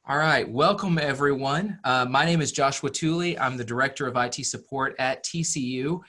All right, welcome everyone. My name is Joshua Tooley. I'm the Director of IT Support at TCU.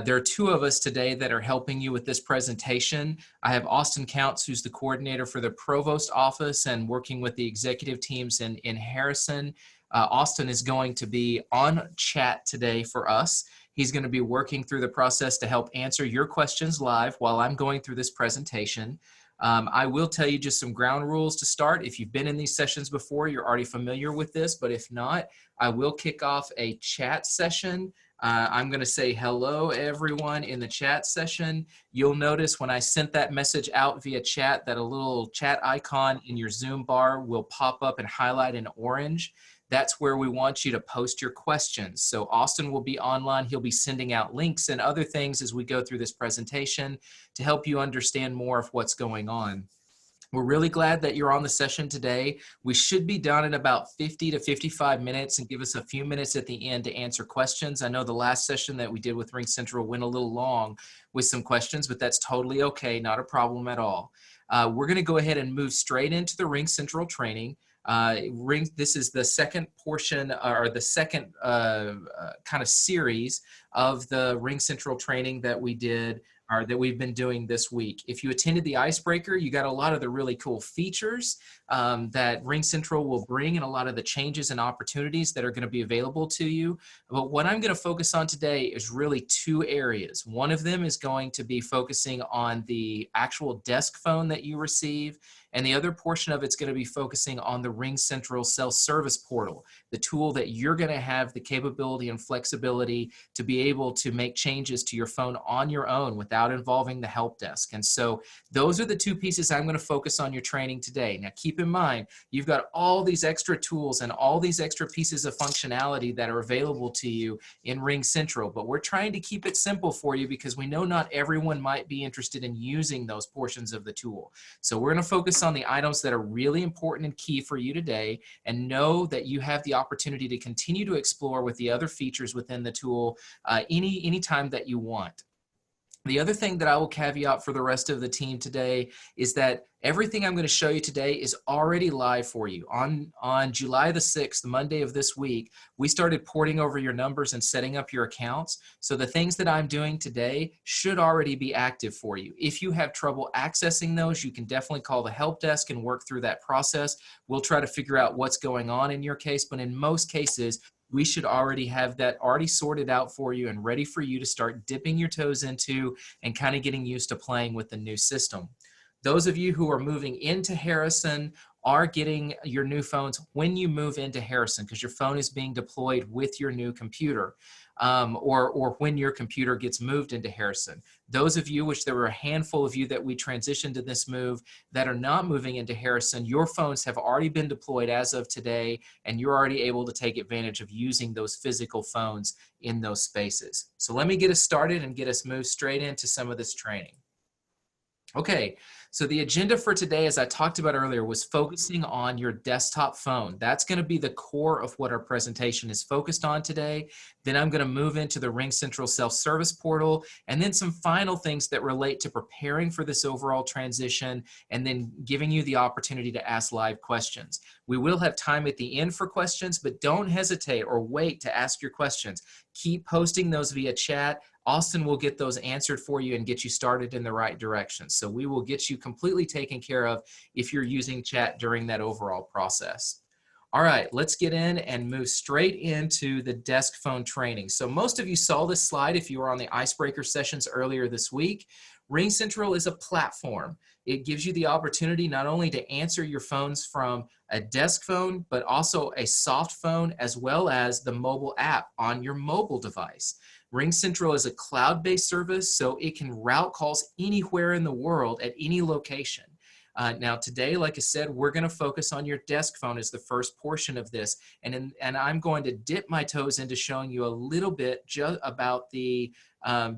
There are two of us today that are helping you with this presentation. I have Austin Counts, who's the coordinator for the Provost Office and working with the executive teams in Harrison. Austin is going to be on chat today for us. He's going to be working through the process to help answer your questions live while I'm going through this presentation. I will tell you just some ground rules to start. If you've been in these sessions before, you're already familiar with this, but if not, I will kick off a chat session. I'm going to say hello everyone in the chat session. You'll notice when I sent that message out via chat that a little chat icon in your Zoom bar will pop up and highlight in orange. That's where we want you to post your questions. So Austin will be online. He'll be sending out links and other things as we go through this presentation to help you understand more of what's going on. We're really glad that you're on the session today. We should be done in about 50 to 55 minutes and give us a few minutes at the end to answer questions. I know the last session that we did with RingCentral went a little long with some questions, but that's totally okay, not a problem at all. We're gonna go ahead and move straight into the RingCentral training. This is the second portion or the second kind of series of the RingCentral training that we did or that we've been doing this week. If you attended the icebreaker, you got a lot of the really cool features that RingCentral will bring and a lot of the changes and opportunities that are going to be available to you. But what I'm going to focus on today is really two areas. One of them is going to be focusing on the actual desk phone that you receive, and the other portion of it's going to be focusing on the RingCentral self-service portal, the tool that you're going to have the capability and flexibility to be able to make changes to your phone on your own without involving the help desk. And so those are the two pieces I'm going to focus on your training today. Now keep in mind, you've got all these extra tools and all these extra pieces of functionality that are available to you in RingCentral, but we're trying to keep it simple for you because we know not everyone might be interested in using those portions of the tool. So we're going to focus on the items that are really important and key for you today, and know that you have the opportunity to continue to explore with the other features within the tool any time that you want. The other thing that I will caveat for the rest of the team today is that everything I'm going to show you today is already live for you. On July the 6th, Monday of this week, we started porting over your numbers and setting up your accounts. So the things that I'm doing today should already be active for you. If you have trouble accessing those, you can definitely call the help desk and work through that process. We'll try to figure out what's going on in your case, but in most cases, we should already have that already sorted out for you and ready for you to start dipping your toes into and kind of getting used to playing with the new system. Those of you who are moving into Harrison are getting your new phones when you move into Harrison because your phone is being deployed with your new computer or when your computer gets moved into Harrison. Those of you, which there were a handful of you that we transitioned to this move that are not moving into Harrison, your phones have already been deployed as of today and you're already able to take advantage of using those physical phones in those spaces. So let me get us started and get us moved straight into some of this training. Okay, so the agenda for today, as I talked about earlier, was focusing on your desktop phone. That's going to be the core of what our presentation is focused on today. Then I'm going to move into the RingCentral self-service portal, and then some final things that relate to preparing for this overall transition, and then giving you the opportunity to ask live questions. We will have time at the end for questions, but don't hesitate or wait to ask your questions. Keep posting those via chat. Austin will get those answered for you and get you started in the right direction. So we will get you completely taken care of if you're using chat during that overall process. All right, let's get in and move straight into the desk phone training. So most of you saw this slide if you were on the icebreaker sessions earlier this week. RingCentral is a platform. It gives you the opportunity not only to answer your phones from a desk phone, but also a soft phone as well as the mobile app on your mobile device. RingCentral is a cloud-based service, so it can route calls anywhere in the world at any location. Now today, like I said, we're going to focus on your desk phone as the first portion of this, and I'm going to dip my toes into showing you a little bit about the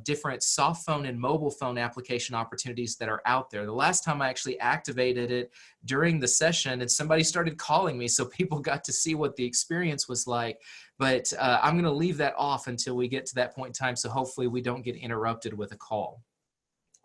different soft phone and mobile phone application opportunities that are out there. The last time I actually activated it during the session and somebody started calling me, so people got to see what the experience was like, but I'm going to leave that off until we get to that point in time, so hopefully we don't get interrupted with a call.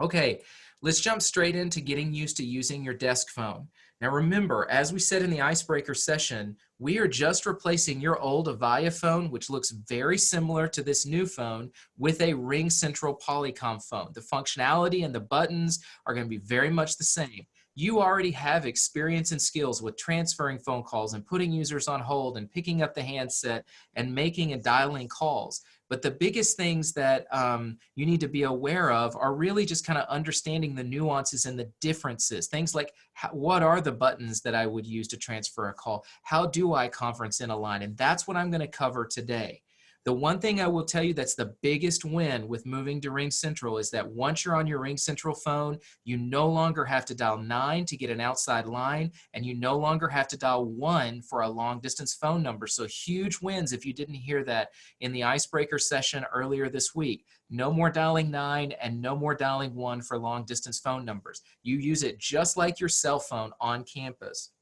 Okay, let's jump straight into getting used to using your desk phone. Now remember, as we said in the icebreaker session, we are just replacing your old Avaya phone, which looks very similar to this new phone, with a RingCentral Polycom phone. The functionality and the buttons are going to be very much the same. You already have experience and skills with transferring phone calls and putting users on hold and picking up the handset and making and dialing calls. But the biggest things that you need to be aware of are really just kind of understanding the nuances and the differences. Things like what are the buttons that I would use to transfer a call? How do I conference in a line? And that's what I'm going to cover today. The one thing I will tell you that's the biggest win with moving to RingCentral is that once you're on your RingCentral phone, you no longer have to dial 9 to get an outside line, and you no longer have to dial 1 for a long distance phone number. So huge wins if you didn't hear that in the icebreaker session earlier this week. No more dialing 9 and no more dialing 1 for long distance phone numbers. You use it just like your cell phone on campus.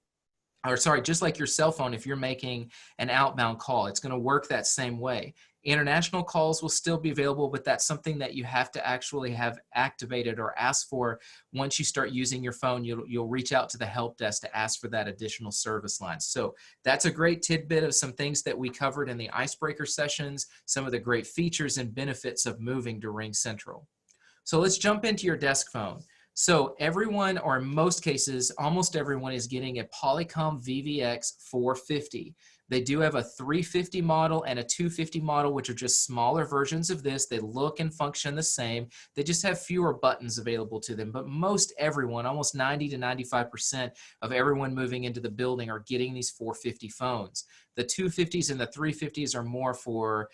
Or sorry, just like your cell phone if you're making an outbound call. It's going to work that same way. International calls will still be available, but that's something that you have to actually have activated or ask for. Once you start using your phone, you'll reach out to the help desk to ask for that additional service line. So that's a great tidbit of some things that we covered in the icebreaker sessions, some of the great features and benefits of moving to RingCentral. So let's jump into your desk phone. So everyone, or in most cases, almost everyone is getting a Polycom VX 450. They do have a 350 model and a 250 model, which are just smaller versions of this. They look and function the same. They just have fewer buttons available to them. But most everyone, almost 90 to 95% of everyone moving into the building are getting these 450 phones. The 250s and the 350s are more for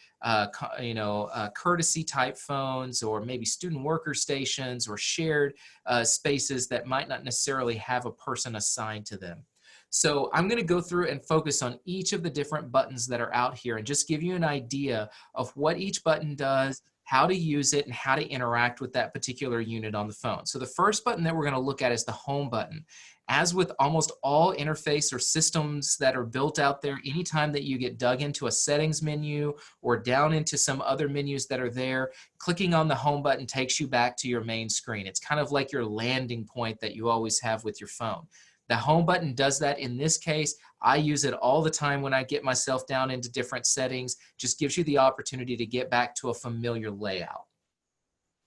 courtesy type phones, or maybe student worker stations, or shared spaces that might not necessarily have a person assigned to them. So I'm going to go through and focus on each of the different buttons that are out here and just give you an idea of what each button does, how to use it, and how to interact with that particular unit on the phone. So the first button that we're going to look at is the home button. As with almost all interface or systems that are built out there, anytime that you get dug into a settings menu or down into some other menus that are there, clicking on the home button takes you back to your main screen. It's kind of like your landing point that you always have with your phone. The home button does that in this case. I use it all the time when I get myself down into different settings. Just gives you the opportunity to get back to a familiar layout.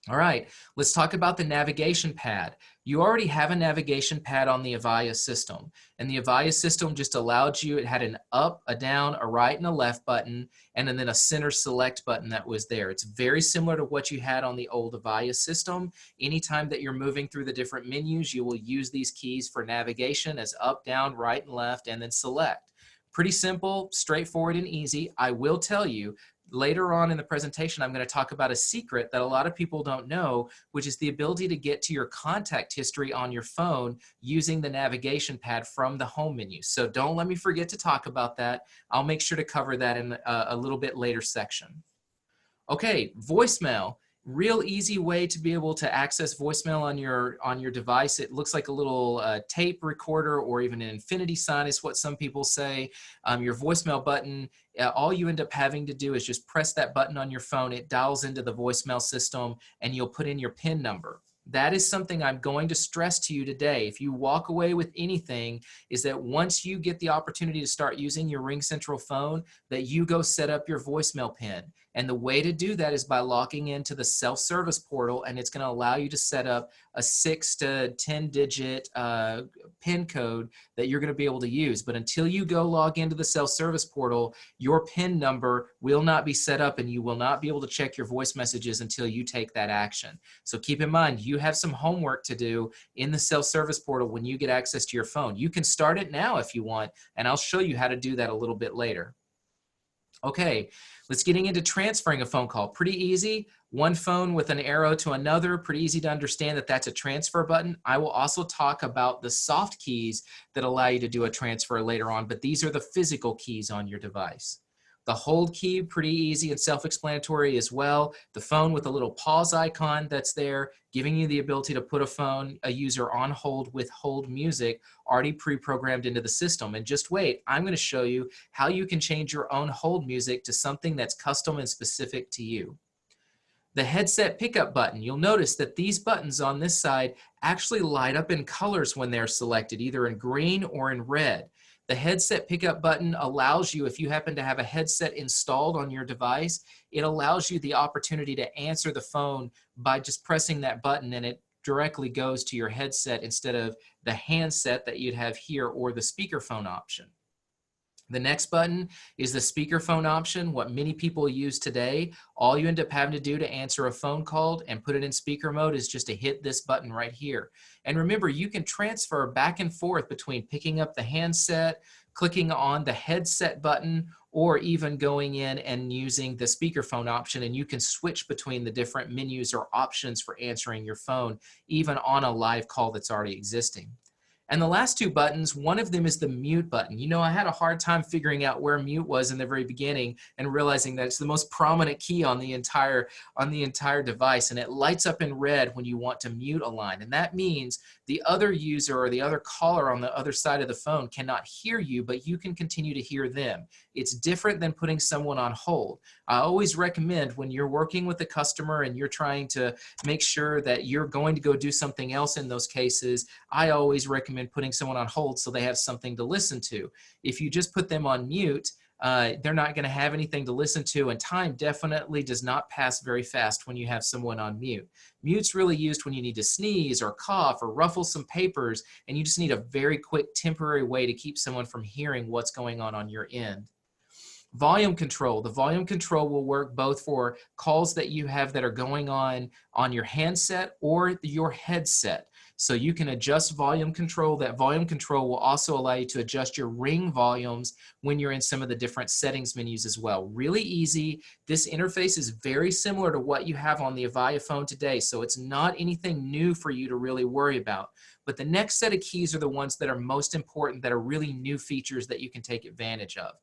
All right, let's talk about the navigation pad. You already have a navigation pad on the Avaya system, and the Avaya system just allowed you, it had an up, a down, a right, and a left button, and then a center select button that was there. It's very similar to what you had on the old Avaya system. Anytime that you're moving through the different menus, you will use these keys for navigation as up, down, right, and left, and then select. Pretty simple, straightforward, and easy. I will tell you, later on in the presentation, I'm going to talk about a secret that a lot of people don't know, which is the ability to get to your contact history on your phone using the navigation pad from the home menu. So don't let me forget to talk about that. I'll make sure to cover that in a little bit later section. Okay, voicemail. Real easy way to be able to access voicemail on your device. It looks like a little tape recorder, or even an infinity sign is what some people say. Your voicemail button, all you end up having to do is just press that button on your phone. It dials into the voicemail system, and you'll put in your PIN number. That is something I'm going to stress to you today. If you walk away with anything, is that once you get the opportunity to start using your RingCentral phone, that you go set up your voicemail PIN. And the way to do that is by logging into the self-service portal, and it's going to allow you to set up a 6 to 10 digit PIN code that you're going to be able to use. But until you go log into the self-service portal, your PIN number will not be set up, and you will not be able to check your voice messages until you take that action. So keep in mind, you have some homework to do in the self-service portal when you get access to your phone. You can start it now if you want, and I'll show you how to do that a little bit later. Okay, let's get into transferring a phone call. Pretty easy. One phone with an arrow to another. Pretty easy to understand that that's a transfer button. I will also talk about the soft keys that allow you to do a transfer later on, but these are the physical keys on your device. The hold key, pretty easy and self-explanatory as well. The phone with a little pause icon that's there, giving you the ability to put a user on hold with hold music already pre-programmed into the system. And just wait, I'm going to show you how you can change your own hold music to something that's custom and specific to you. The headset pickup button, you'll notice that these buttons on this side actually light up in colors when they're selected, either in green or in red. The headset pickup button allows you, if you happen to have a headset installed on your device, it allows you the opportunity to answer the phone by just pressing that button, and it directly goes to your headset instead of the handset that you'd have here or the speakerphone option. The next button is the speakerphone option, what many people use today. All you end up having to do to answer a phone call and put it in speaker mode is just to hit this button right here. And remember, you can transfer back and forth between picking up the handset, clicking on the headset button, or even going in and using the speakerphone option, and you can switch between the different menus or options for answering your phone, even on a live call that's already existing. And the last two buttons, one of them is the mute button. You know, I had a hard time figuring out where mute was in the very beginning and realizing that it's the most prominent key on the entire device, and it lights up in red when you want to mute a line. And that means the other user or the other caller on the other side of the phone cannot hear you, but you can continue to hear them. It's different than putting someone on hold. I always recommend when you're working with a customer and you're trying to make sure that you're going to go do something else in those cases, I always recommend putting someone on hold so they have something to listen to. If you just put them on mute, they're not going to have anything to listen to, and time definitely does not pass very fast when you have someone on mute. Mute's really used when you need to sneeze or cough or ruffle some papers, and you just need a very quick temporary way to keep someone from hearing what's going on your end. Volume control. The volume control will work both for calls that you have that are going on your handset or your headset. So you can adjust volume control. That volume control will also allow you to adjust your ring volumes when you're in some of the different settings menus as well. Really easy. This interface is very similar to what you have on the Avaya phone today, so it's not anything new for you to really worry about. But the next set of keys are the ones that are most important, that are really new features that you can take advantage of.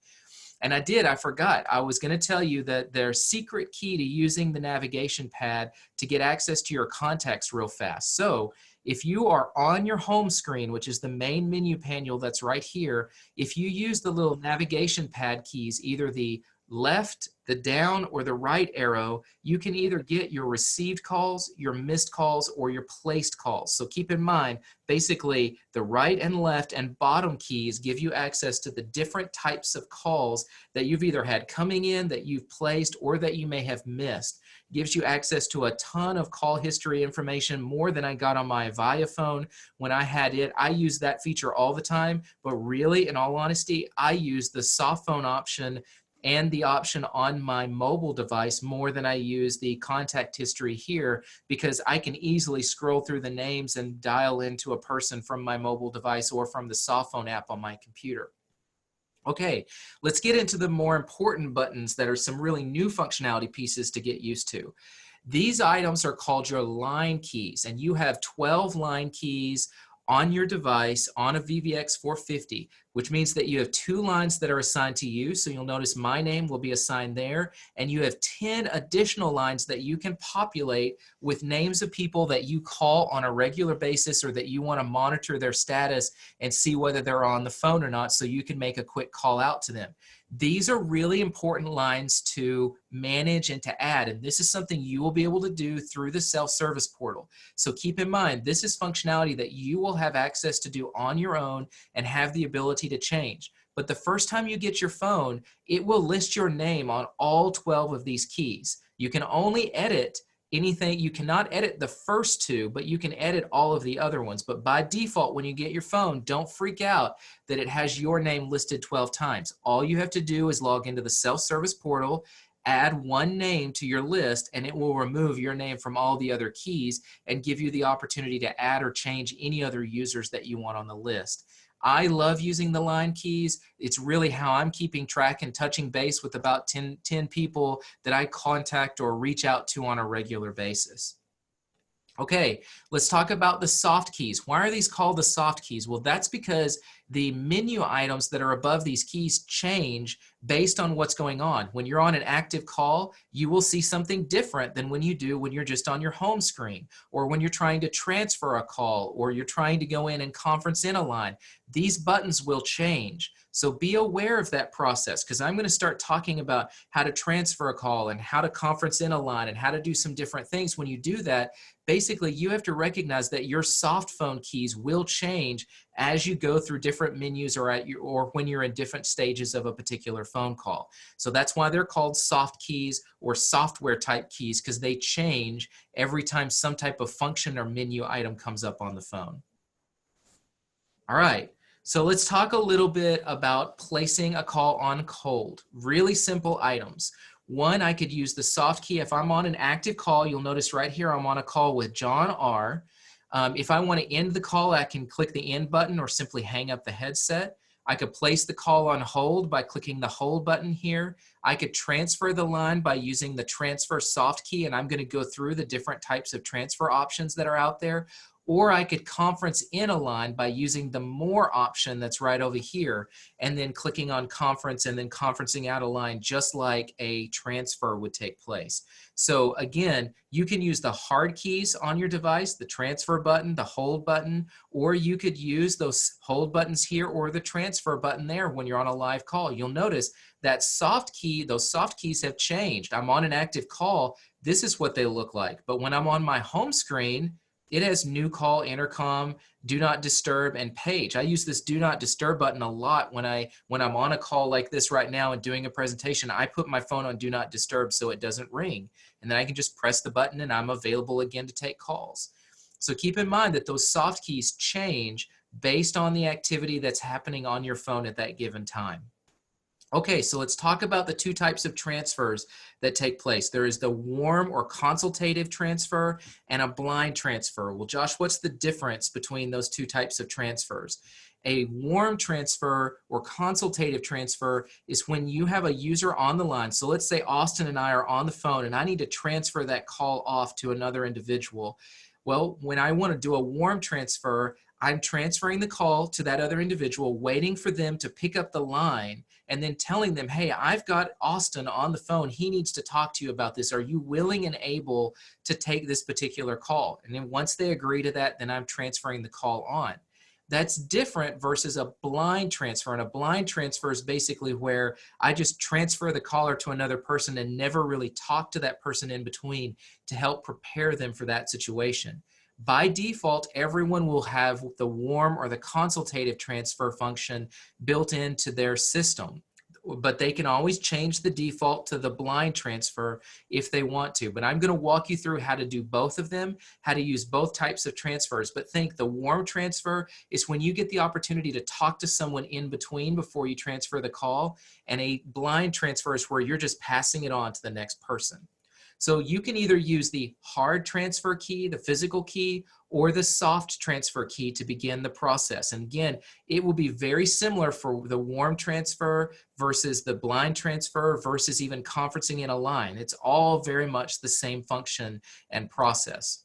And I forgot. I was going to tell you that their secret key to using the navigation pad to get access to your contacts real fast. So if you are on your home screen, which is the main menu panel that's right here, if you use the little navigation pad keys, either the left, the down, or the right arrow, you can either get your received calls, your missed calls, or your placed calls. So keep in mind, basically the right and left and bottom keys give you access to the different types of calls that you've either had coming in, that you've placed, or that you may have missed. Gives you access to a ton of call history information, more than I got on my Avaya phone when I had it. I use that feature all the time, but really, in all honesty, I use the soft phone option and the option on my mobile device more than I use the contact history here, because I can easily scroll through the names and dial into a person from my mobile device or from the soft phone app on my computer. Okay, let's get into the more important buttons that are some really new functionality pieces to get used to. These items are called your line keys, and you have 12 line keys on your device on a VVX 450, which means that you have 2 lines that are assigned to you. So you'll notice my name will be assigned there, and you have 10 additional lines that you can populate with names of people that you call on a regular basis, or that you want to monitor their status and see whether they're on the phone or not, so you can make a quick call out to them. These are really important lines to manage and to add, and this is something you will be able to do through the self-service portal. So keep in mind, this is functionality that you will have access to do on your own and have the ability to change. But the first time you get your phone, it will list your name on all 12 of these keys. You can only edit anything. You cannot edit the first 2, but you can edit all of the other ones. But by default, when you get your phone, don't freak out that it has your name listed 12 times. All you have to do is log into the self-service portal, add one name to your list, and it will remove your name from all the other keys and give you the opportunity to add or change any other users that you want on the list. I love using the line keys. It's really how I'm keeping track and touching base with about 10 people that I contact or reach out to on a regular basis. Okay, let's talk about the soft keys. Why are these called the soft keys? Well, that's because the menu items that are above these keys change based on what's going on. When you're on an active call, you will see something different than when you do when you're just on your home screen, or when you're trying to transfer a call, or you're trying to go in and conference in a line. These buttons will change. So be aware of that process, because I'm going to start talking about how to transfer a call and how to conference in a line and how to do some different things. When you do that, basically you have to recognize that your soft phone keys will change as you go through different menus, or when you're in different stages of a particular phone call. So that's why they're called soft keys or software type keys, because they change every time some type of function or menu item comes up on the phone. All right, so let's talk a little bit about placing a call on hold. Really simple items. One, I could use the soft key. If I'm on an active call, you'll notice right here I'm on a call with John R. If I want to end the call, I can click the end button or simply hang up the headset. I could place the call on hold by clicking the hold button here. I could transfer the line by using the transfer soft key, and I'm going to go through the different types of transfer options that are out there. Or I could conference in a line by using the more option that's right over here, and then clicking on conference and then conferencing out a line, just like a transfer would take place. So again, you can use the hard keys on your device, the transfer button, the hold button, or you could use those hold buttons here or the transfer button there when you're on a live call. You'll notice that soft key, those soft keys have changed. I'm on an active call. This is what they look like. But when I'm on my home screen, it has new call, intercom, do not disturb, and page. I use this do not disturb button a lot when I'm on a call like this right now and doing a presentation. I put my phone on do not disturb so it doesn't ring. And then I can just press the button and I'm available again to take calls. So keep in mind that those soft keys change based on the activity that's happening on your phone at that given time. Okay, so let's talk about the two types of transfers that take place. There is the warm or consultative transfer and a blind transfer. Well, Josh, what's the difference between those two types of transfers? A warm transfer or consultative transfer is when you have a user on the line. So let's say Austin and I are on the phone and I need to transfer that call off to another individual. Well, when I want to do a warm transfer, I'm transferring the call to that other individual, waiting for them to pick up the line, and then telling them, hey, I've got Austin on the phone. He needs to talk to you about this. Are you willing and able to take this particular call? And then once they agree to that, then I'm transferring the call on. That's different versus a blind transfer. And a blind transfer is basically where I just transfer the caller to another person and never really talk to that person in between to help prepare them for that situation. By default, everyone will have the warm or the consultative transfer function built into their system, but they can always change the default to the blind transfer if they want to. But I'm going to walk you through how to do both of them, how to use both types of transfers. But think the warm transfer is when you get the opportunity to talk to someone in between before you transfer the call, and a blind transfer is where you're just passing it on to the next person. So you can either use the hard transfer key, the physical key, or the soft transfer key to begin the process. And again, it will be very similar for the warm transfer versus the blind transfer versus even conferencing in a line. It's all very much the same function and process.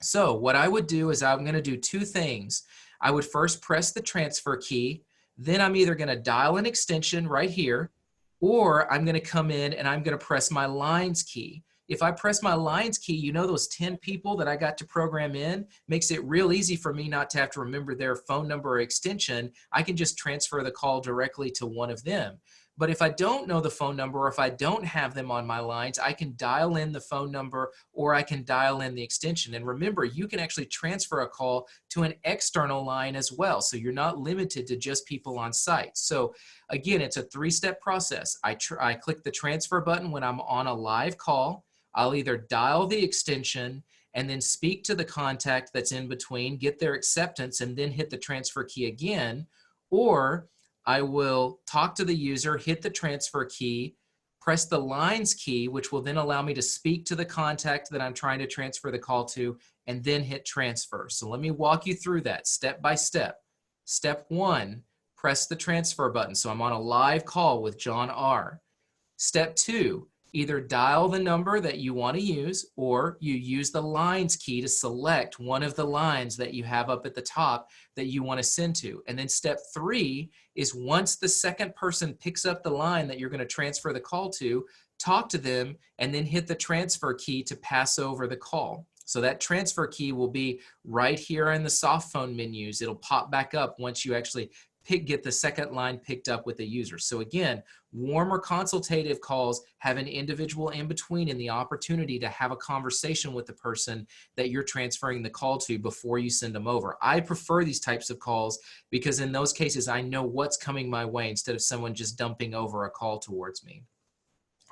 So what I would do is I'm going to do two things. I would first press the transfer key, then I'm either going to dial an extension right here, or I'm going to come in and I'm going to press my lines key. If I press my lines key, you know those 10 people that I got to program in, makes it real easy for me not to have to remember their phone number or extension. I can just transfer the call directly to one of them. But if I don't know the phone number, or if I don't have them on my lines, I can dial in the phone number or I can dial in the extension. And remember, you can actually transfer a call to an external line as well. So you're not limited to just people on site. So again, it's a three-step process. I click the transfer button when I'm on a live call. I'll either dial the extension and then speak to the contact that's in between, get their acceptance, and then hit the transfer key again, or I will talk to the user, hit the transfer key, press the lines key, which will then allow me to speak to the contact that I'm trying to transfer the call to, and then hit transfer. So let me walk you through that step by step. Step one, press the transfer button. So I'm on a live call with John R. Step two, Either dial the number that you want to use, or you use the lines key to select one of the lines that you have up at the top that you want to send to. And then step 3 is once the second person picks up the line that you're going to transfer the call to, talk to them and then hit the transfer key to pass over the call. So that transfer key will be right here in the soft phone menus. It'll pop back up once you actually get the second line picked up with the user. So again, warm or consultative calls have an individual in between and the opportunity to have a conversation with the person that you're transferring the call to before you send them over. I prefer these types of calls because in those cases, I know what's coming my way instead of someone just dumping over a call towards me.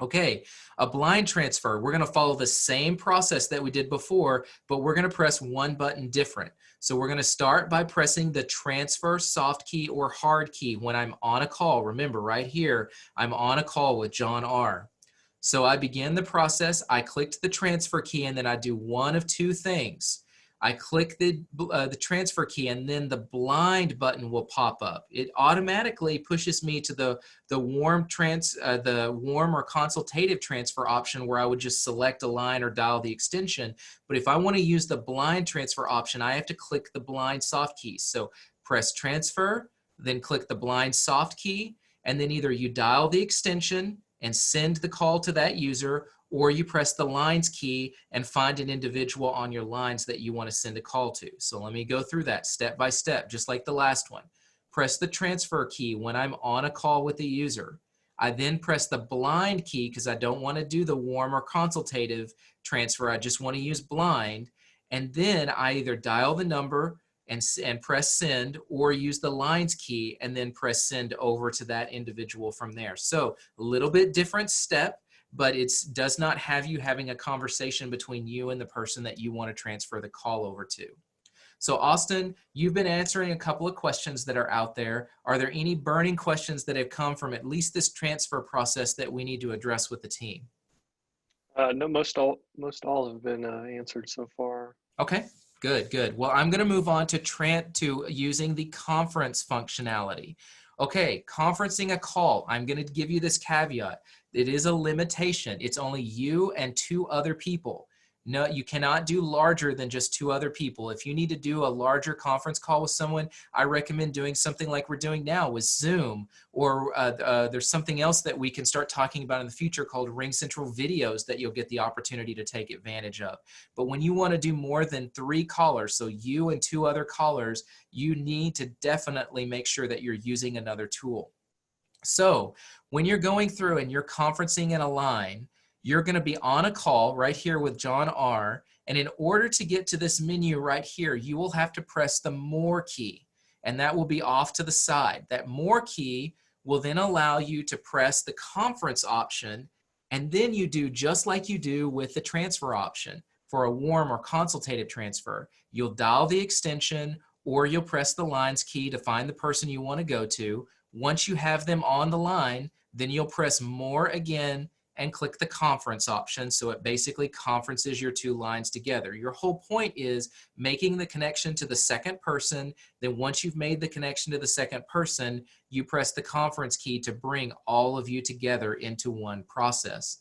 Okay, a blind transfer, we're going to follow the same process that we did before, but we're going to press one button different. So we're going to start by pressing the transfer soft key or hard key when I'm on a call. Remember, right here, I'm on a call with John R. So I begin the process, I clicked the transfer key, and then I do one of two things. I click the transfer key, and then the blind button will pop up. It automatically pushes me to the warm or consultative transfer option where I would just select a line or dial the extension. But if I want to use the blind transfer option, I have to click the blind soft key. So press transfer, then click the blind soft key, and then either you dial the extension and send the call to that user, or you press the lines key and find an individual on your lines that you want to send a call to. So let me go through that step by step, just like the last one. Press the transfer key when I'm on a call with the user. I then press the blind key because I don't want to do the warm or consultative transfer. I just want to use blind. And then I either dial the number and press send, or use the lines key and then press send over to that individual from there. So a little bit different step, but it does not have you having a conversation between you and the person that you want to transfer the call over to. So Austin, you've been answering a couple of questions that are out there. Are there any burning questions that have come from at least this transfer process that we need to address with the team? No, most all have been answered so far. Okay, good, good. Well, I'm going to move on to using the conference functionality. Okay, conferencing a call. I'm going to give you this caveat. It is a limitation. It's only you and 2 other people. No, you cannot do larger than just 2 other people. If you need to do a larger conference call with someone, I recommend doing something like we're doing now with Zoom, or there's something else that we can start talking about in the future called RingCentral videos that you'll get the opportunity to take advantage of. But when you want to do more than 3 callers, so you and 2 other callers, you need to definitely make sure that you're using another tool. So when you're going through and you're conferencing in a line, you're going to be on a call right here with John R. And in order to get to this menu right here, you will have to press the More key, and that will be off to the side. That More key will then allow you to press the conference option, and then you do just like you do with the transfer option for a warm or consultative transfer. You'll dial the extension, or you'll press the lines key to find the person you want to go to. Once you have them on the line, then you'll press More again and click the conference option. So it basically conferences your 2 lines together. Your whole point is making the connection to the second person. Then once you've made the connection to the second person, you press the conference key to bring all of you together into one process.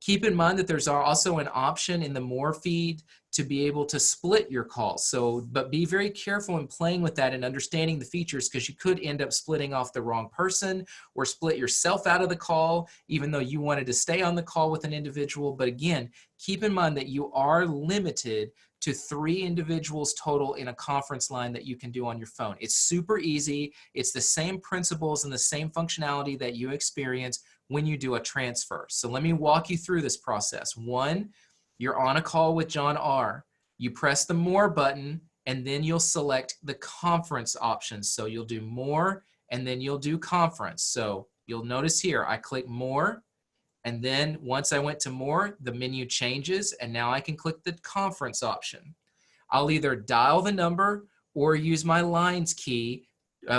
Keep in mind that there's also an option in the More feed to be able to split your calls. But be very careful in playing with that and understanding the features, because you could end up splitting off the wrong person or split yourself out of the call, even though you wanted to stay on the call with an individual. But again, keep in mind that you are limited to 3 individuals total in a conference line that you can do on your phone. It's super easy. It's the same principles and the same functionality that you experience when you do a transfer. So let me walk you through this process. 1, you're on a call with John R. You press the More button, and then you'll select the conference options. So you'll do More, and then you'll do Conference. So you'll notice here, I click More, and then once I went to More, the menu changes, and now I can click the Conference option. I'll either dial the number or use my lines key,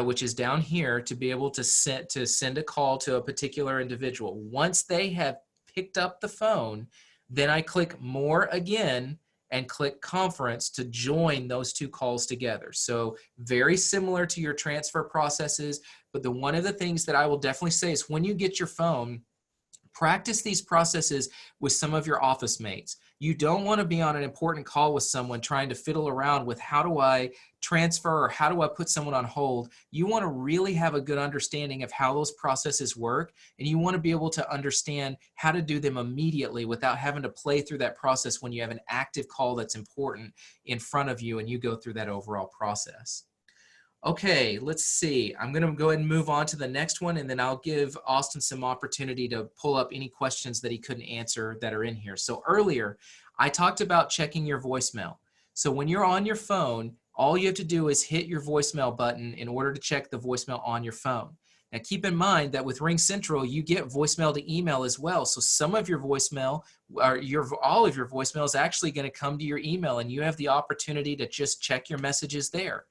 which is down here, to be able to send a call to a particular individual. Once they have picked up the phone, then I click More again and click Conference to join those 2 calls together. So very similar to your transfer processes, but one of the things that I will definitely say is when you get your phone, Practice these processes with some of your office mates. You don't want to be on an important call with someone trying to fiddle around with how do I transfer or how do I put someone on hold. You want to really have a good understanding of how those processes work, and you want to be able to understand how to do them immediately without having to play through that process when you have an active call that's important in front of you and you go through that overall process. Okay, let's see. I'm going to go ahead and move on to the next one, and then I'll give Austin some opportunity to pull up any questions that he couldn't answer that are in here. So earlier, I talked about checking your voicemail. So when you're on your phone, all you have to do is hit your voicemail button in order to check the voicemail on your phone. Now keep in mind that with RingCentral, you get voicemail to email as well. So some of your voicemail, or all of your voicemail is actually going to come to your email, and you have the opportunity to just check your messages there.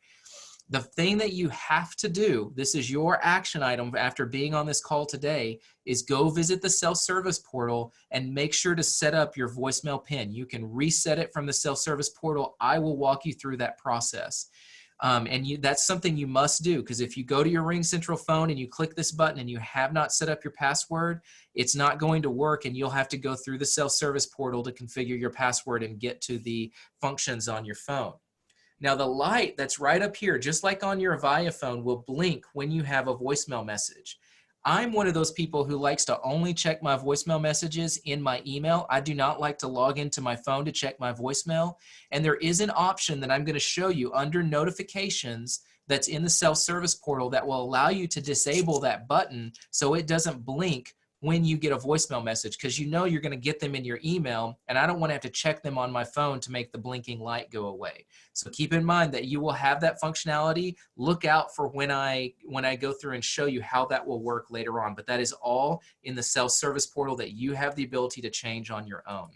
The thing that you have to do, this is your action item after being on this call today, is go visit the self-service portal and make sure to set up your voicemail pin. You can reset it from the self-service portal. I will walk you through that process. That's something you must do, because if you go to your RingCentral phone and you click this button and you have not set up your password, it's not going to work, and you'll have to go through the self-service portal to configure your password and get to the functions on your phone. Now the light that's right up here, just like on your Avaya phone, will blink when you have a voicemail message. I'm one of those people who likes to only check my voicemail messages in my email. I do not like to log into my phone to check my voicemail. And there is an option that I'm going to show you under notifications that's in the self-service portal that will allow you to disable that button so it doesn't blink when you get a voicemail message, because you know you're going to get them in your email, and I don't want to have to check them on my phone to make the blinking light go away. So keep in mind that you will have that functionality. Look out for when I go through and show you how that will work later on, but that is all in the self-service portal that you have the ability to change on your own.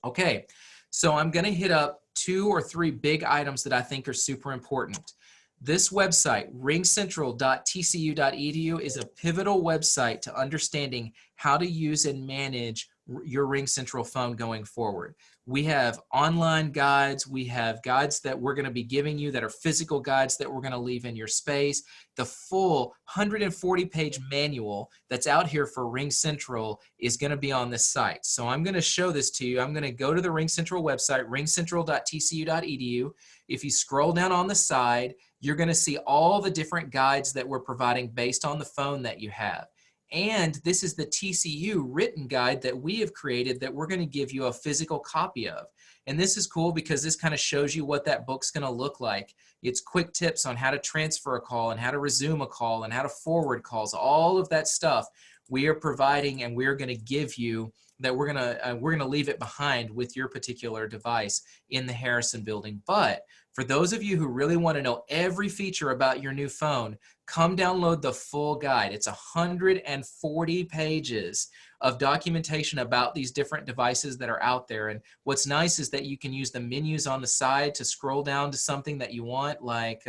Okay, so I'm going to hit up 2 or 3 big items that I think are super important. This website, ringcentral.tcu.edu, is a pivotal website to understanding how to use and manage your RingCentral phone going forward. We have online guides. We have guides that we're going to be giving you that are physical guides that we're going to leave in your space. The full 140-page manual that's out here for RingCentral is going to be on this site. So I'm going to show this to you. I'm going to go to the RingCentral website, ringcentral.tcu.edu. If you scroll down on the side, you're going to see all the different guides that we're providing based on the phone that you have. And this is the TCU written guide that we have created that we're going to give you a physical copy of. And this is cool because this kind of shows you what that book's going to look like. It's quick tips on how to transfer a call and how to resume a call and how to forward calls. All of that stuff we are providing, and we're going to give you that we're going to leave it behind with your particular device in the Harrison building. But for those of you who really want to know every feature about your new phone, come download the full guide. It's 140 pages of documentation about these different devices that are out there. And what's nice is that you can use the menus on the side to scroll down to something that you want, like,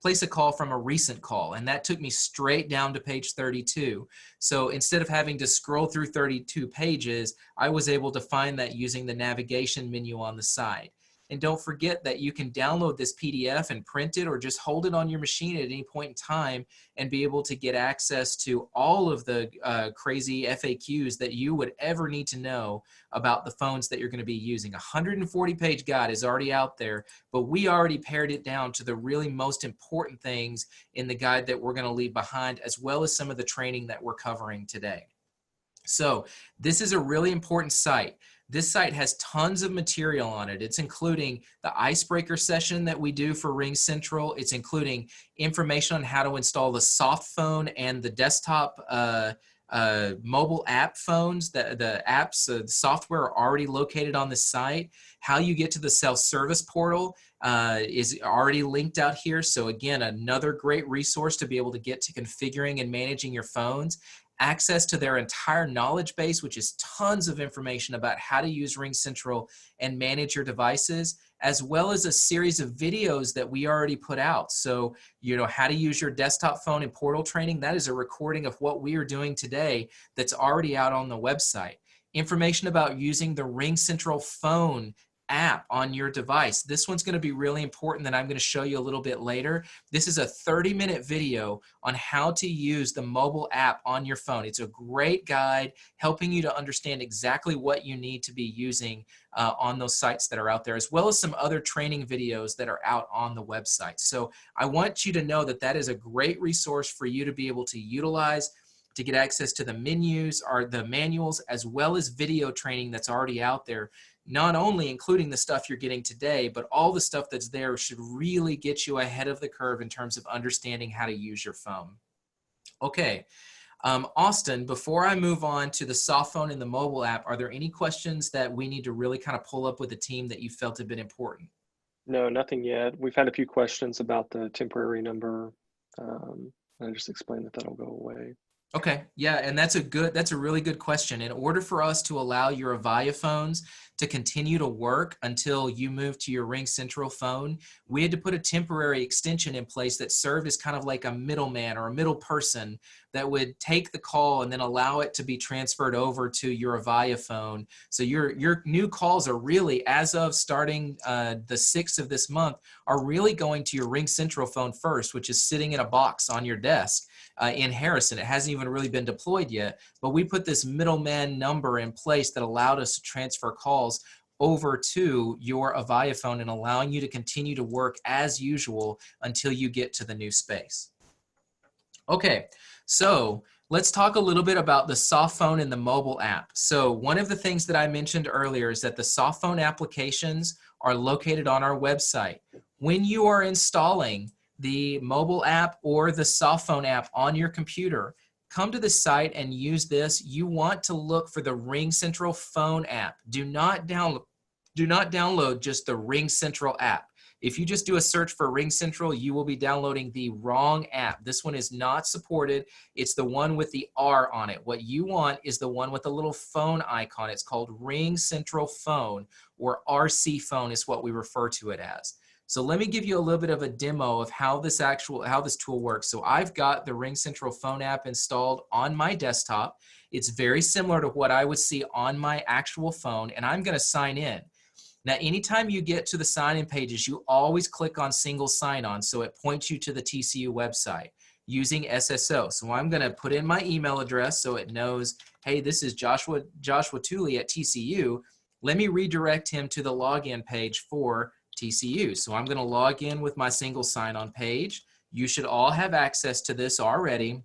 place a call from a recent call, and that took me straight down to page 32. So instead of having to scroll through 32 pages, I was able to find that using the navigation menu on the side. And don't forget that you can download this PDF and print it, or just hold it on your machine at any point in time and be able to get access to all of the crazy FAQs that you would ever need to know about the phones that you're going to be using. A 140-page guide is already out there, but we already pared it down to the really most important things in the guide that we're going to leave behind, as well as some of the training that we're covering today. So this is a really important site. This site has tons of material on it. It's including the icebreaker session that we do for RingCentral. It's including information on how to install the soft phone and the desktop mobile app phones. The apps, the software are already located on the site. How you get to the self-service portal is already linked out here. So again, another great resource to be able to get to configuring and managing your phones. Access to their entire knowledge base, which is tons of information about how to use RingCentral and manage your devices, as well as a series of videos that we already put out. So, you know, how to use your desktop phone in portal training, that is a recording of what we are doing today that's already out on the website. Information about using the RingCentral phone app on your device. This one's going to be really important that I'm going to show you a little bit later. This is a 30-minute video on how to use the mobile app on your phone. It's a great guide helping you to understand exactly what you need to be using on those sites that are out there, as well as some other training videos that are out on the website. So I want you to know that that is a great resource for you to be able to utilize to get access to the menus or the manuals, as well as video training that's already out there, not only including the stuff you're getting today, but all the stuff that's there should really get you ahead of the curve in terms of understanding how to use your phone. Okay, Austin, before I move on to the soft phone and the mobile app, are there any questions that we need to really kind of pull up with the team that you felt have been important? No, nothing yet. We've had a few questions about the temporary number. I just explained that that'll go away. Okay, yeah, and that's a really good question. In order for us to allow your Avaya phones to continue to work until you move to your RingCentral phone, we had to put a temporary extension in place that served as kind of like a middleman or a middle person that would take the call and then allow it to be transferred over to your Avaya phone. So your new calls are really, as of starting the 6th of this month, are really going to your RingCentral phone first, which is sitting in a box on your desk. In Harrison. It hasn't even really been deployed yet, but we put this middleman number in place that allowed us to transfer calls over to your Avaya phone and allowing you to continue to work as usual until you get to the new space. Okay, so let's talk a little bit about the soft phone and the mobile app. So one of the things that I mentioned earlier is that the soft phone applications are located on our website. When you are installing the mobile app or the soft phone app on your computer, come to the site and use this. You want to look for the RingCentral phone app. Do not download just the RingCentral app. If you just do a search for RingCentral, you will be downloading the wrong app. This one is not supported. It's the one with the R on it. What you want is the one with the little phone icon. It's called RingCentral Phone, or RC Phone is what we refer to it as. So let me give you a little bit of a demo of how this tool works. So I've got the RingCentral phone app installed on my desktop. It's very similar to what I would see on my actual phone, and I'm going to sign in. Now, anytime you get to the sign-in pages, you always click on single sign-on, so it points you to the TCU website using SSO. So I'm going to put in my email address so it knows, hey, this is Joshua Tooley at TCU. Let me redirect him to the login page for TCU. So I'm going to log in with my single sign-on page. You should all have access to this already,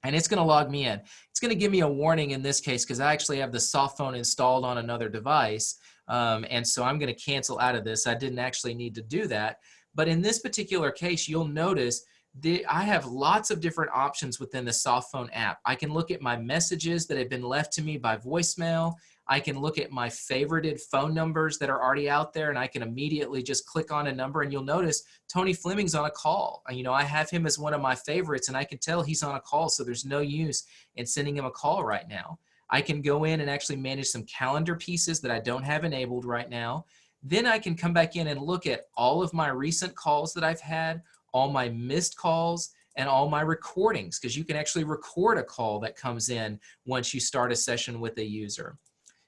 and it's going to log me in. It's going to give me a warning in this case because I actually have the soft phone installed on another device, and so I'm going to cancel out of this. I didn't actually need to do that, but in this particular case, you'll notice I have lots of different options within the soft phone app. I can look at my messages that have been left to me by voicemail. I can look at my favorited phone numbers that are already out there, and I can immediately just click on a number, and you'll notice Tony Fleming's on a call. You know, I have him as one of my favorites, and I can tell he's on a call, so there's no use in sending him a call right now. I can go in and actually manage some calendar pieces that I don't have enabled right now. Then I can come back in and look at all of my recent calls that I've had, all my missed calls, and all my recordings, because you can actually record a call that comes in once you start a session with a user.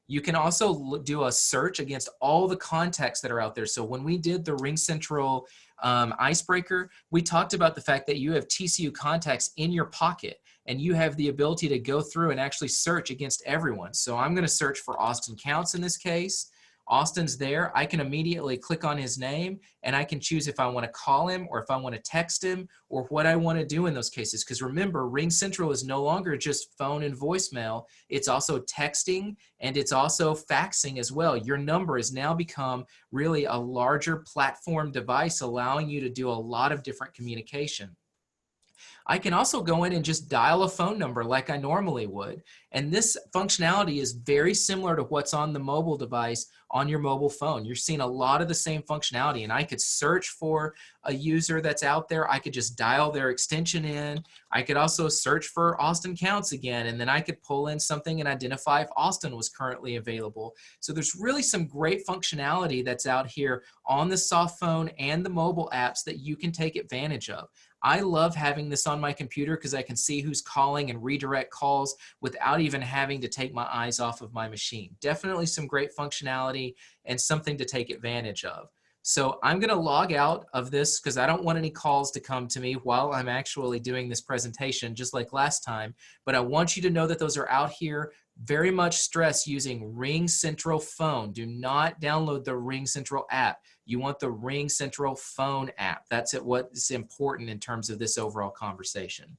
You can also do a search against all the contacts that are out there. So when we did the RingCentral icebreaker, we talked about the fact that you have TCU contacts in your pocket, and you have the ability to go through and actually search against everyone. So I'm going to search for Austin Counts in this case. Austin's there. I can immediately click on his name, and I can choose if I want to call him or if I want to text him or what I want to do in those cases. Because remember, RingCentral is no longer just phone and voicemail. It's also texting, and it's also faxing as well. Your number has now become really a larger platform device, allowing you to do a lot of different communication. I can also go in and just dial a phone number like I normally would. And this functionality is very similar to what's on the mobile device on your mobile phone. You're seeing a lot of the same functionality, and I could search for a user that's out there. I could just dial their extension in. I could also search for Austin Counts again, and then I could pull in something and identify if Austin was currently available. So there's really some great functionality that's out here on the soft phone and the mobile apps that you can take advantage of. I love having this on my computer because I can see who's calling and redirect calls without even having to take my eyes off of my machine. Definitely some great functionality and something to take advantage of. So I'm going to log out of this because I don't want any calls to come to me while I'm actually doing this presentation, just like last time. But I want you to know that those are out here. Very much stress using RingCentral phone. Do not download the RingCentral app. You want the RingCentral phone app. That's what's important in terms of this overall conversation.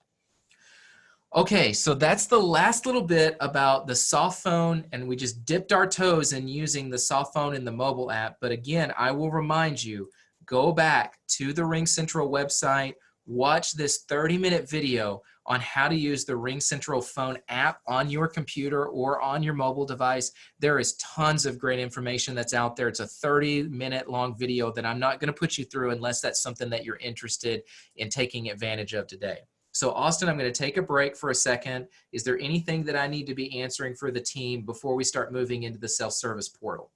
Okay, so that's the last little bit about the soft phone, and we just dipped our toes in using the soft phone in the mobile app. But again, I will remind you, go back to the RingCentral website, watch this 30-minute video on how to use the RingCentral phone app on your computer or on your mobile device. There is tons of great information that's out there. It's a 30-minute long video that I'm not going to put you through unless that's something that you're interested in taking advantage of today. So Austin, I'm going to take a break for a second. Is there anything that I need to be answering for the team before we start moving into the self-service portal?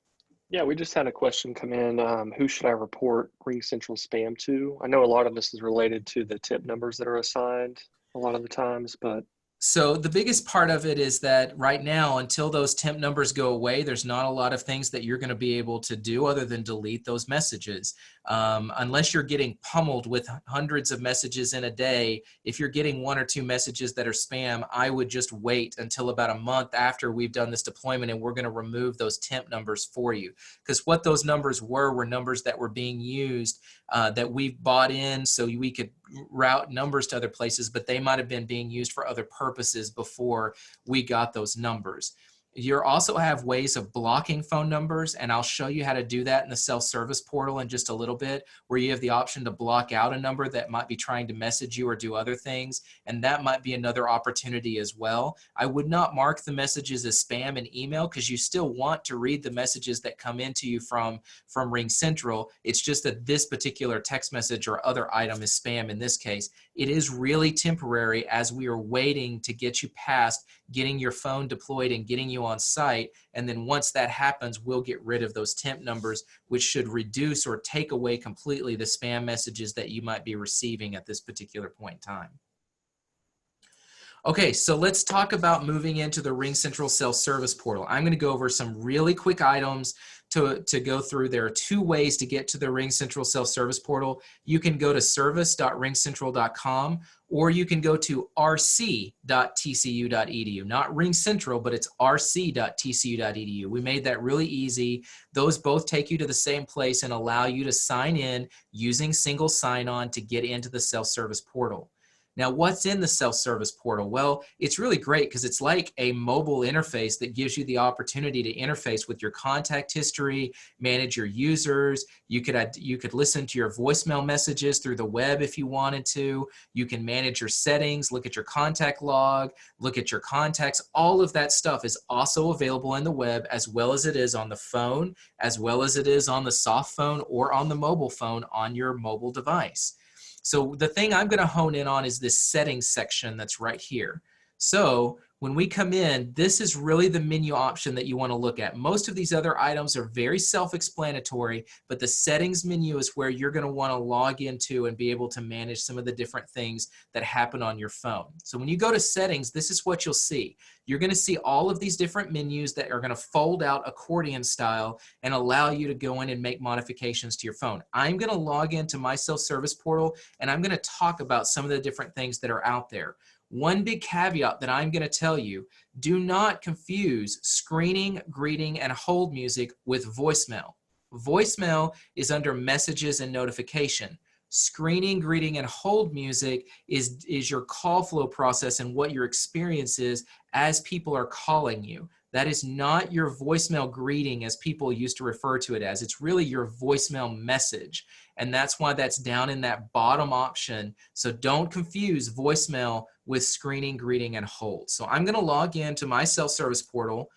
Yeah, we just had a question come in. Who should I report RingCentral spam to? I know a lot of this is related to the tip numbers that are assigned a lot of the times, but So the biggest part of it is that right now, until those temp numbers go away, there's not a lot of things that you're going to be able to do other than delete those messages. Unless you're getting pummeled with hundreds of messages in a day, if you're getting 1 or 2 messages that are spam, I would just wait until about a month after we've done this deployment and we're going to remove those temp numbers for you. Because what those numbers were numbers that were being used that we've bought in so we could route numbers to other places, but they might have been being used for other purposes before we got those numbers. You also have ways of blocking phone numbers, and I'll show you how to do that in the self-service portal in just a little bit, where you have the option to block out a number that might be trying to message you or do other things, and that might be another opportunity as well. I would not mark the messages as spam and email because you still want to read the messages that come into you from RingCentral. It's just that this particular text message or other item is spam in this case. It is really temporary as we are waiting to get you past getting your phone deployed and getting you on site. And then once that happens, we'll get rid of those temp numbers, which should reduce or take away completely the spam messages that you might be receiving at this particular point in time. Okay, so let's talk about moving into the RingCentral self-service portal. I'm going to go over some really quick items to go through. There are 2 ways to get to the RingCentral self-service portal. You can go to service.ringcentral.com or you can go to rc.tcu.edu. Not RingCentral, but it's rc.tcu.edu. We made that really easy. Those both take you to the same place and allow you to sign in using single sign-on to get into the self-service portal. Now, what's in the self-service portal? Well, it's really great because it's like a mobile interface that gives you the opportunity to interface with your contact history, manage your users. You could listen to your voicemail messages through the web if you wanted to. You can manage your settings, look at your contact log, look at your contacts. All of that stuff is also available in the web as well as it is on the phone, as well as it is on the soft phone or on the mobile phone on your mobile device. So the thing I'm going to hone in on is this settings section that's right here. So when we come in, this is really the menu option that you want to look at. Most of these other items are very self-explanatory, but the settings menu is where you're going to want to log into and be able to manage some of the different things that happen on your phone. So when you go to settings, this is what you'll see. You're going to see all of these different menus that are going to fold out accordion style and allow you to go in and make modifications to your phone. I'm going to log into my self-service portal and I'm going to talk about some of the different things that are out there. One big caveat that I'm going to tell you, do not confuse screening, greeting, and hold music with voicemail. Voicemail is under messages and notification. Screening, greeting, and hold music is your call flow process and what your experience is as people are calling you. That is not your voicemail greeting as people used to refer to it as. It's really your voicemail message. And that's why that's down in that bottom option. So don't confuse voicemail with screening, greeting, and hold. So I'm going to log into my self-service portal,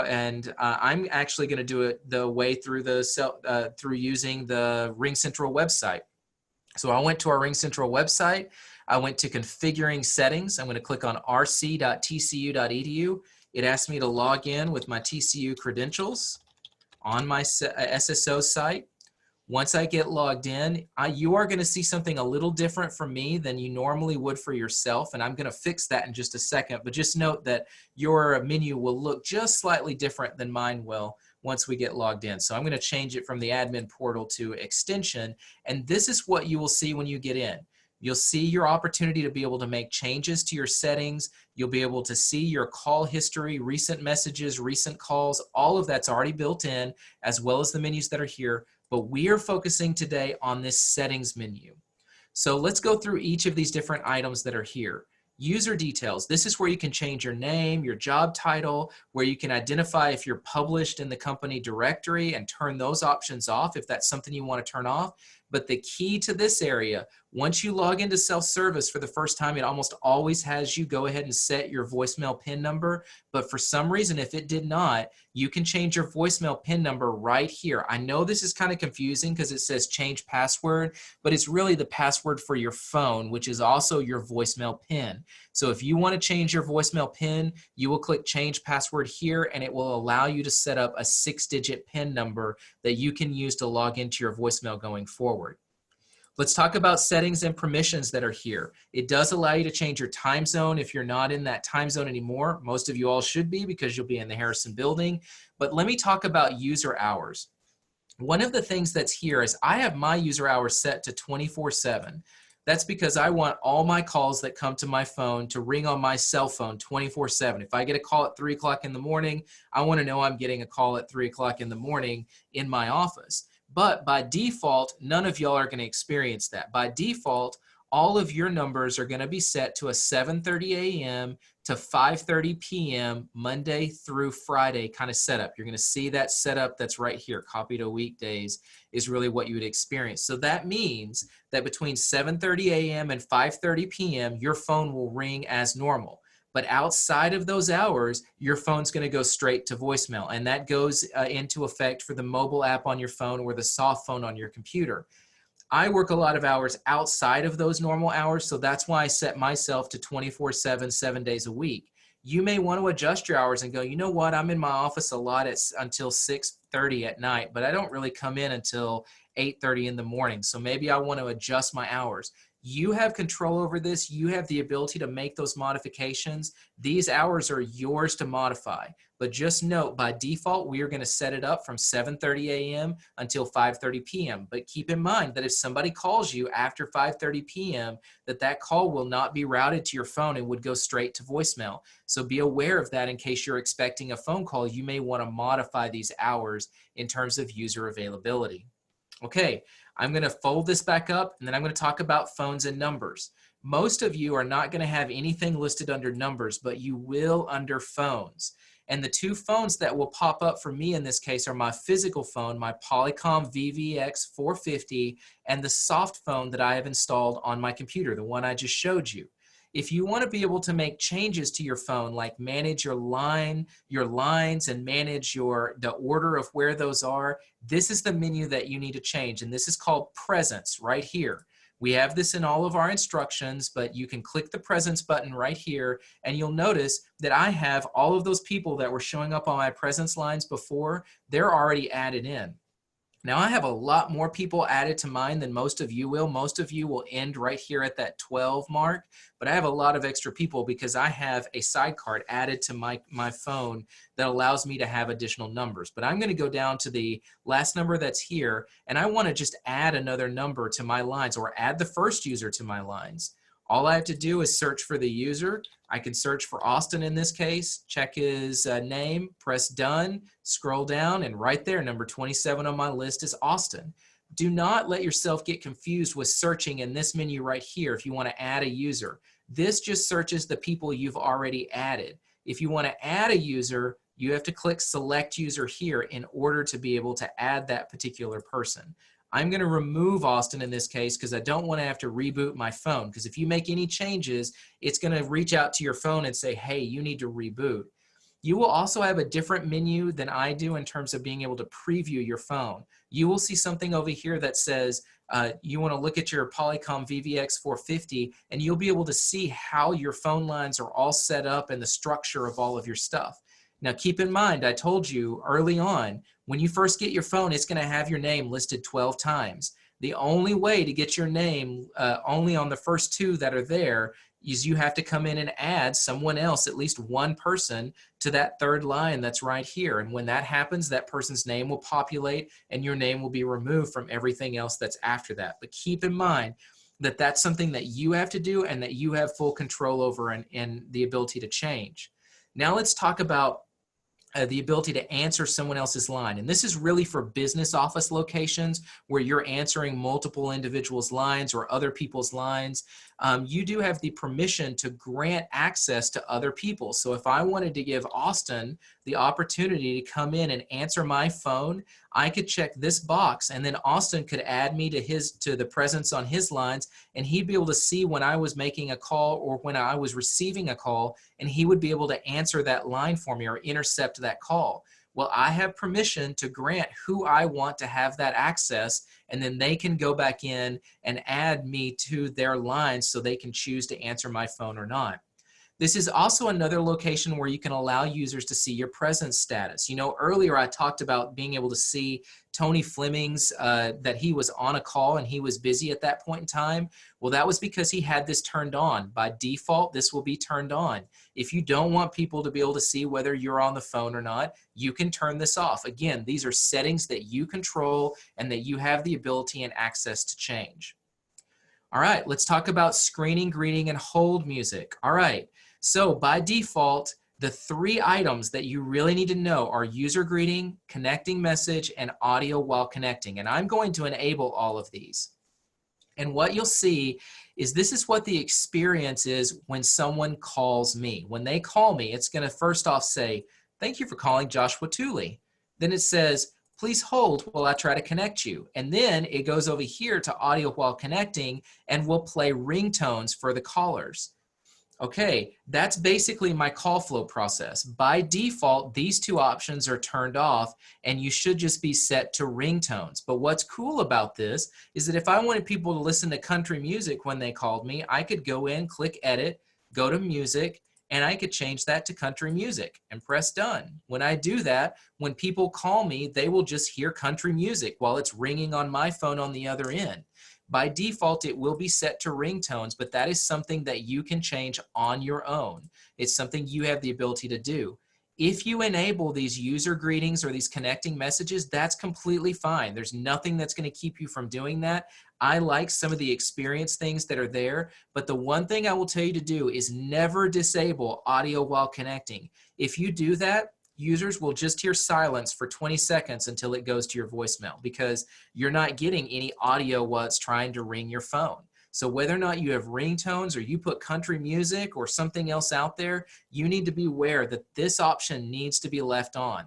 and I'm actually going to do it the way through through using the RingCentral website. So I went to our RingCentral website. I went to configuring settings. I'm going to click on rc.tcu.edu. It asked me to log in with my TCU credentials on my SSO site. Once I get logged in, you are going to see something a little different from me than you normally would for yourself, and I'm going to fix that in just a second. But just note that your menu will look just slightly different than mine will once we get logged in. So I'm going to change it from the admin portal to extension, and this is what you will see when you get in. You'll see your opportunity to be able to make changes to your settings. You'll be able to see your call history, recent messages, recent calls. All of that's already built in, as well as the menus that are here. But we are focusing today on this settings menu. So let's go through each of these different items that are here. User details. This is where you can change your name, your job title, where you can identify if you're published in the company directory and turn those options off if that's something you want to turn off. But the key to this area, once you log into self-service for the first time, it almost always has you go ahead and set your voicemail PIN number. But for some reason, if it did not, you can change your voicemail PIN number right here. I know this is kind of confusing because it says change password, but it's really the password for your phone, which is also your voicemail PIN. So if you want to change your voicemail PIN, you will click change password here, and it will allow you to set up a 6-digit PIN number that you can use to log into your voicemail going forward. Let's talk about settings and permissions that are here. It does allow you to change your time zone if you're not in that time zone anymore. Most of you all should be because you'll be in the Harrison building. But let me talk about user hours. One of the things that's here is I have my user hours set to 24/7. That's because I want all my calls that come to my phone to ring on my cell phone 24/7. If I get a call at 3 o'clock in the morning, I want to know I'm getting a call at 3 o'clock in the morning in my office. But by default, none of y'all are going to experience that. By default, all of your numbers are going to be set to a 7:30 a.m. to 5:30 p.m. Monday through Friday kind of setup. You're going to see that setup that's right here, copy to weekdays, is really what you would experience. So that means that between 7:30 a.m. and 5:30 p.m., your phone will ring as normal. But outside of those hours, your phone's going to go straight to voicemail. And that goes into effect for the mobile app on your phone or the soft phone on your computer. I work a lot of hours outside of those normal hours, so that's why I set myself to 24/7, 7 days a week. You may want to adjust your hours and go, you know what, I'm in my office a lot until 6:30 at night, but I don't really come in until 8:30 in the morning. So maybe I want to adjust my hours. You have control over this. You have the ability to make those modifications. These hours are yours to modify. But just note, by default, we are going to set it up from 7:30 a.m. until 5:30 p.m. But keep in mind that if somebody calls you after 5:30 p.m., that call will not be routed to your phone and would go straight to voicemail. So be aware of that in case you're expecting a phone call. You may want to modify these hours in terms of user availability. Okay, I'm going to fold this back up, and then I'm going to talk about phones and numbers. Most of you are not going to have anything listed under numbers, but you will under phones. And the two phones that will pop up for me in this case are my physical phone, my Polycom VX 450, and the soft phone that I have installed on my computer, the one I just showed you. If you want to be able to make changes to your phone, like manage your lines and manage the order of where those are, this is the menu that you need to change, and this is called presence right here. We have this in all of our instructions, but you can click the presence button right here, and you'll notice that I have all of those people that were showing up on my presence lines before, they're already added in. Now I have a lot more people added to mine than most of you will. Most of you will end right here at that 12 mark, but I have a lot of extra people because I have a sidecard added to my phone that allows me to have additional numbers. But I'm going to go down to the last number that's here, and I want to just add another number to my lines or add the first user to my lines. All I have to do is search for the user. I can search for Austin in this case, check his name, press done, scroll down, and right there, number 27 on my list is Austin. Do not let yourself get confused with searching in this menu right here if you want to add a user. This just searches the people you've already added. If you want to add a user, you have to click select user here in order to be able to add that particular person. I'm going to remove Austin in this case because I don't want to have to reboot my phone, because if you make any changes, it's going to reach out to your phone and say, hey, you need to reboot. You will also have a different menu than I do in terms of being able to preview your phone. You will see something over here that says you want to look at your Polycom VX 450, and you'll be able to see how your phone lines are all set up and the structure of all of your stuff. Now keep in mind, I told you early on, When you first get your phone, it's going to have your name listed 12 times. The only way to get your name only on the first two that are there is you have to come in and add someone else, at least one person, to that third line that's right here. And when that happens, that person's name will populate and your name will be removed from everything else that's after that. But keep in mind that that's something that you have to do and that you have full control over and the ability to change. Now let's talk about the ability to answer someone else's line. And this is really for business office locations where you're answering multiple individuals' lines or other people's lines. You do have the permission to grant access to other people. So if I wanted to give Austin the opportunity to come in and answer my phone, I could check this box and then Austin could add me to the presence on his lines, and he'd be able to see when I was making a call or when I was receiving a call, and he would be able to answer that line for me or intercept that call. Well, I have permission to grant who I want to have that access, and then they can go back in and add me to their lines so they can choose to answer my phone or not. This is also another location where you can allow users to see your presence status. You know, earlier I talked about being able to see Tony Fleming's, that he was on a call and he was busy at that point in time. Well, that was because he had this turned on. By default, this will be turned on. If you don't want people to be able to see whether you're on the phone or not, you can turn this off. Again, these are settings that you control and that you have the ability and access to change. All right, let's talk about screening, greeting, and hold music. All right. So by default, the three items that you really need to know are user greeting, connecting message, and audio while connecting. And I'm going to enable all of these. And what you'll see is this is what the experience is when someone calls me. When they call me, it's going to first off say, "Thank you for calling Joshua Tooley." Then it says, "Please hold while I try to connect you." And then it goes over here to audio while connecting and we'll play ringtones for the callers. Okay, that's basically my call flow process. By default, these two options are turned off and you should just be set to ringtones. But what's cool about this is that if I wanted people to listen to country music when they called me, I could go in, click edit, go to music, and I could change that to country music and press done. When I do that, when people call me, they will just hear country music while it's ringing on my phone on the other end. By default, it will be set to ringtones, but that is something that you can change on your own. It's something you have the ability to do. If you enable these user greetings or these connecting messages, that's completely fine. There's nothing that's going to keep you from doing that. I like some of the experience things that are there, but the one thing I will tell you to do is never disable audio while connecting. If you do that, users will just hear silence for 20 seconds until it goes to your voicemail because you're not getting any audio while it's trying to ring your phone. So whether or not you have ringtones or you put country music or something else out there, you need to be aware that this option needs to be left on.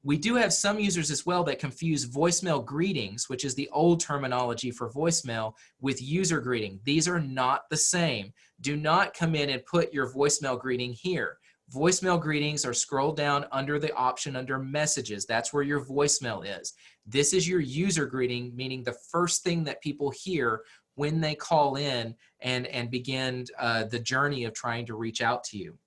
We do have some users as well that confuse voicemail greetings, which is the old terminology for voicemail, with user greeting. These are not the same. Do not come in and put your voicemail greeting here. Voicemail greetings are scrolled down under the option under messages. That's where your voicemail is. This is your user greeting, meaning the first thing that people hear when they call in and begin the journey of trying to reach out to you.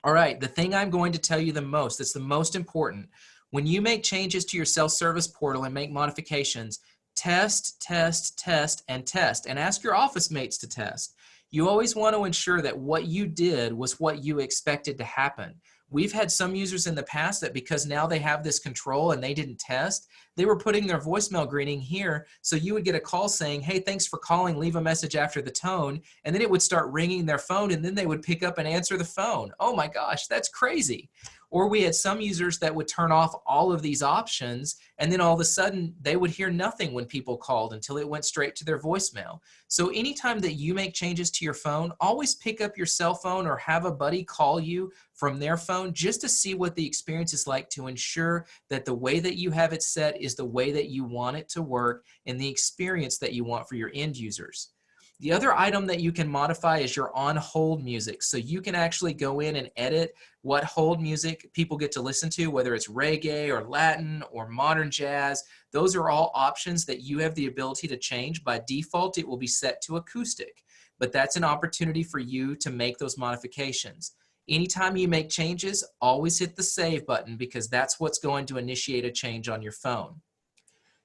All right, the thing I'm going to tell you the most, that's the most important, when you make changes to your self-service portal and make modifications, test, test, test, and test, and ask your office mates to test. You always want to ensure that what you did was what you expected to happen. We've had some users in the past that because now they have this control and they didn't test, they were putting their voicemail greeting here. So you would get a call saying, "Hey, thanks for calling, leave a message after the tone." And then it would start ringing their phone and then they would pick up and answer the phone. Oh my gosh, that's crazy. Or we had some users that would turn off all of these options and then all of a sudden they would hear nothing when people called until it went straight to their voicemail. So anytime that you make changes to your phone, always pick up your cell phone or have a buddy call you from their phone just to see what the experience is like to ensure that the way that you have it set is the way that you want it to work and the experience that you want for your end users. The other item that you can modify is your on hold music. So you can actually go in and edit what hold music people get to listen to, whether it's reggae or Latin or modern jazz. Those are all options that you have the ability to change. By default, it will be set to acoustic, but that's an opportunity for you to make those modifications. Anytime you make changes, always hit the save button because that's what's going to initiate a change on your phone.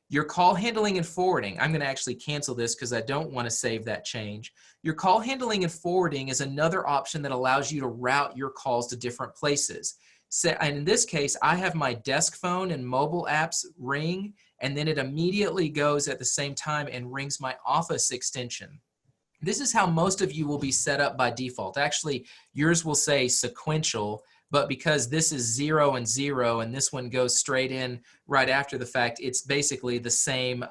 Your call handling and forwarding, I'm going to actually cancel this because I don't want to save that change. Your call handling and forwarding is another option that allows you to route your calls to different places. So, and in this case, I have my desk phone and mobile apps ring, and then it immediately goes at the same time and rings my office extension. This is how most of you will be set up by default. Actually, yours will say sequential, but because this is 0 and 0 and this one goes straight in right after the fact, it's basically the same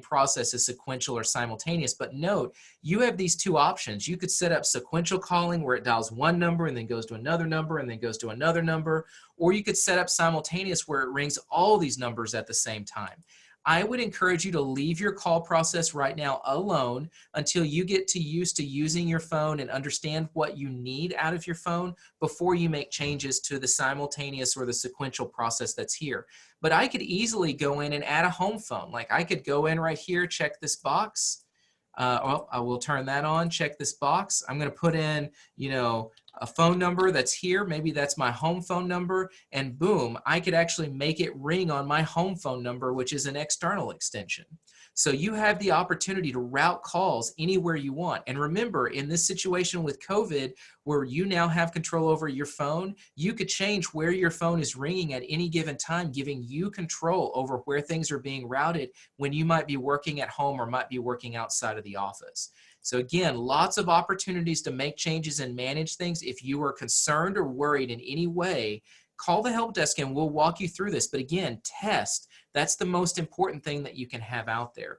process as sequential or simultaneous. But note, you have these two options. You could set up sequential calling where it dials one number and then goes to another number and then goes to another number, or you could set up simultaneous where it rings all these numbers at the same time. I would encourage you to leave your call process right now alone until you get used to using your phone and understand what you need out of your phone before you make changes to the simultaneous or the sequential process that's here. But I could easily go in and add a home phone. Like I could go in right here, check this box. Well, I will turn that on, check this box. I'm going to put in, a phone number that's here. Maybe that's my home phone number, and boom, I could actually make it ring on my home phone number, which is an external extension. So you have the opportunity to route calls anywhere you want. And remember, in this situation with COVID, where you now have control over your phone, you could change where your phone is ringing at any given time, giving you control over where things are being routed when you might be working at home or might be working outside of the office. So again, lots of opportunities to make changes and manage things. If you are concerned or worried in any way, call the help desk and we'll walk you through this. But again, test. That's the most important thing that you can have out there.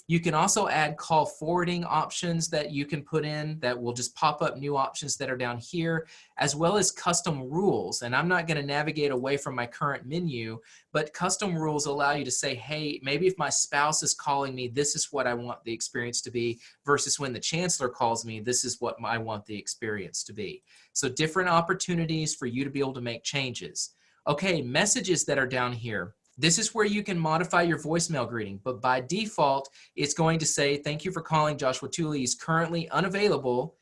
You can also add call forwarding options that you can put in that will just pop up new options that are down here, as well as custom rules. And I'm not going to navigate away from my current menu, but custom rules allow you to say, hey, maybe if my spouse is calling me, this is what I want the experience to be, versus when the chancellor calls me, this is what I want the experience to be. So different opportunities for you to be able to make changes. Okay, messages that are down here. This is where you can modify your voicemail greeting, but by default, it's going to say, thank you for calling Joshua Tooley. He's currently unavailable.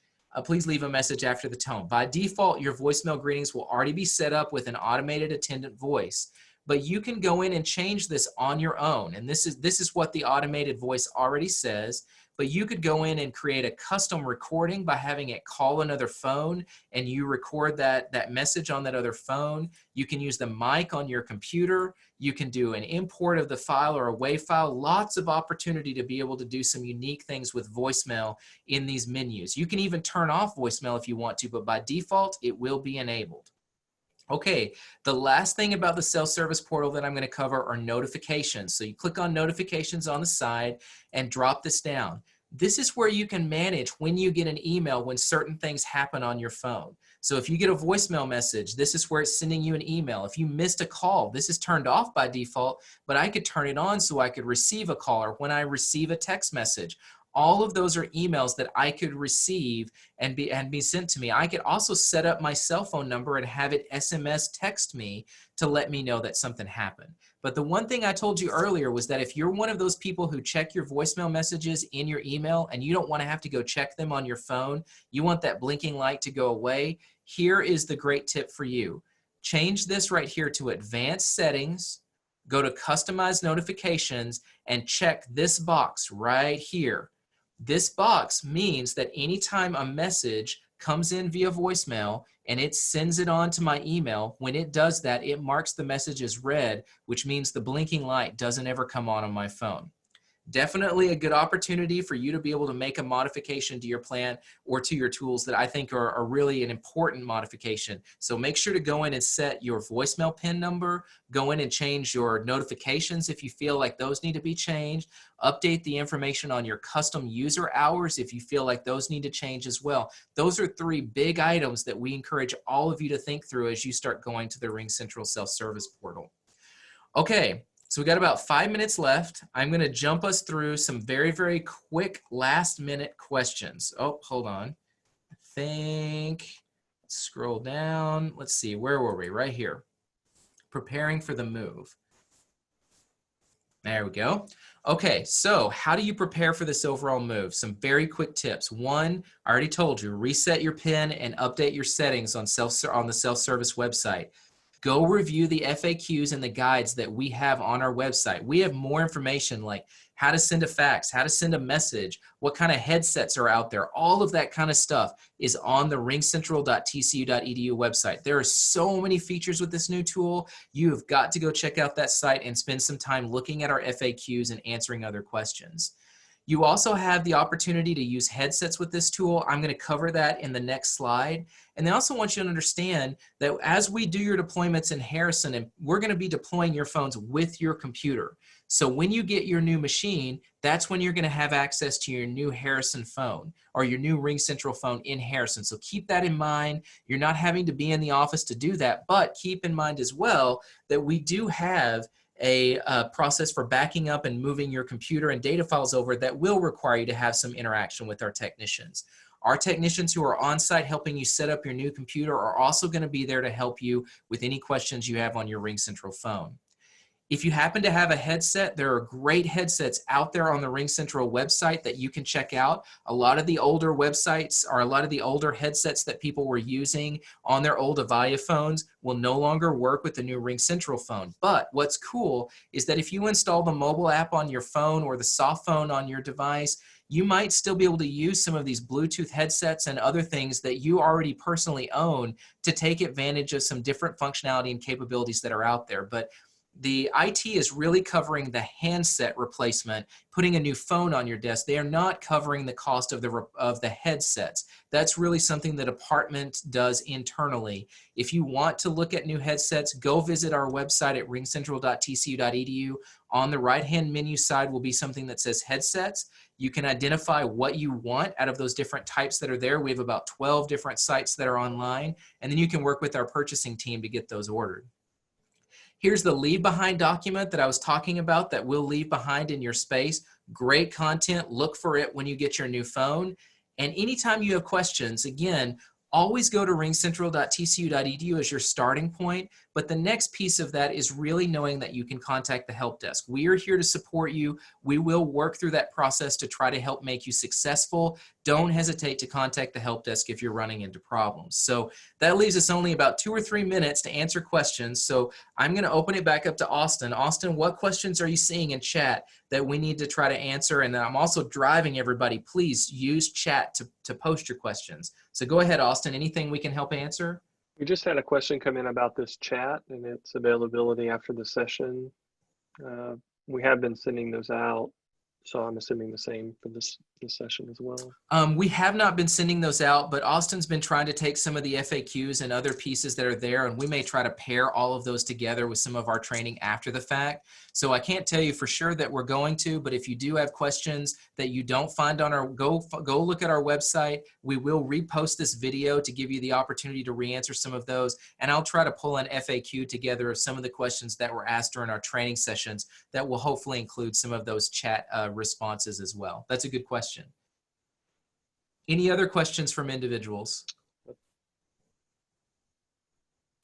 Please leave a message after the tone. By default, your voicemail greetings will already be set up with an automated attendant voice, but you can go in and change this on your own. And this is what the automated voice already says, but you could go in and create a custom recording by having it call another phone and you record that message on that other phone. You can use the mic on your computer. You can do an import of the file or a WAV file. Lots of opportunity to be able to do some unique things with voicemail in these menus. You can even turn off voicemail if you want to, but by default, it will be enabled. Okay, the last thing about the self-service portal that I'm going to cover are notifications. So you click on notifications on the side and drop this down. This is where you can manage when you get an email when certain things happen on your phone. So if you get a voicemail message, this is where it's sending you an email. If you missed a call, this is turned off by default, but I could turn it on so I could receive a call, or when I receive a text message. All of those are emails that I could receive and be sent to me. I could also set up my cell phone number and have it SMS text me to let me know that something happened. But the one thing I told you earlier was that if you're one of those people who check your voicemail messages in your email and you don't want to have to go check them on your phone, you want that blinking light to go away, here is the great tip for you. Change this right here to advanced settings, go to customize notifications, and check this box right here. This box means that anytime a message comes in via voicemail and it sends it on to my email, when it does that, it marks the message as read, which means the blinking light doesn't ever come on my phone. Definitely a good opportunity for you to be able to make a modification to your plan or to your tools that I think are really an important modification. So make sure to go in and set your voicemail PIN number, go in and change your notifications if you feel like those need to be changed, update the information on your custom user hours if you feel like those need to change as well. Those are 3 big items that we encourage all of you to think through as you start going to the RingCentral self-service portal. Okay. So we got about 5 minutes left. I'm going to jump us through some very, very quick last-minute questions. Oh, hold on. I think, scroll down. Let's see, where were we? Right here. Preparing for the move. There we go. Okay, so how do you prepare for this overall move? Some very quick tips. One, I already told you, reset your PIN and update your settings on the self-service website. Go review the FAQs and the guides that we have on our website. We have more information like how to send a fax, how to send a message, what kind of headsets are out there. All of that kind of stuff is on the ringcentral.tcu.edu website. There are so many features with this new tool. You have got to go check out that site and spend some time looking at our FAQs and answering other questions. You also have the opportunity to use headsets with this tool. I'm going to cover that in the next slide. And I also want you to understand that as we do your deployments in Harrison, and we're going to be deploying your phones with your computer. So when you get your new machine, that's when you're going to have access to your new Harrison phone or your new RingCentral phone in Harrison. So keep that in mind. You're not having to be in the office to do that, but keep in mind as well that we do have a process for backing up and moving your computer and data files over that will require you to have some interaction with our technicians. Our technicians who are on site helping you set up your new computer are also going to be there to help you with any questions you have on your RingCentral phone. If you happen to have a headset, there are great headsets out there on the RingCentral website that you can check out. A lot of the older websites or a lot of the older headsets that people were using on their old Avaya phones will no longer work with the new RingCentral phone. But what's cool is that if you install the mobile app on your phone or the soft phone on your device, you might still be able to use some of these Bluetooth headsets and other things that you already personally own to take advantage of some different functionality and capabilities that are out there. But the IT is really covering the handset replacement, putting a new phone on your desk. They are not covering the cost of the headsets. That's really something the department does internally. If you want to look at new headsets, go visit our website at ringcentral.tcu.edu. On the right-hand menu side will be something that says headsets. You can identify what you want out of those different types that are there. We have about 12 different sites that are online, and then you can work with our purchasing team to get those ordered. Here's the leave behind document that I was talking about that we'll leave behind in your space. Great content. Look for it when you get your new phone. And anytime you have questions, again, always go to ringcentral.tcu.edu as your starting point. But the next piece of that is really knowing that you can contact the help desk. We are here to support you. We will work through that process to try to help make you successful. Don't hesitate to contact the help desk if you're running into problems. So that leaves us only about 2 or 3 minutes to answer questions. So I'm going to open it back up to Austin. Austin, what questions are you seeing in chat that we need to try to answer? And I'm also driving everybody. Please use chat to post your questions. So go ahead, Austin. Anything we can help answer? We just had a question come in about this chat and its availability after the session. We have been sending those out, so I'm assuming the same for this session as well. We have not been sending those out, but Austin's been trying to take some of the FAQs and other pieces that are there, and we may try to pair all of those together with some of our training after the fact. So I can't tell you for sure that we're going to, but if you do have questions that you don't find on our, go look at our website. We will repost this video to give you the opportunity to re-answer some of those, and I'll try to pull an FAQ together of some of the questions that were asked during our training sessions that will hopefully include some of those chat responses as well. That's a good question. Any other questions from individuals?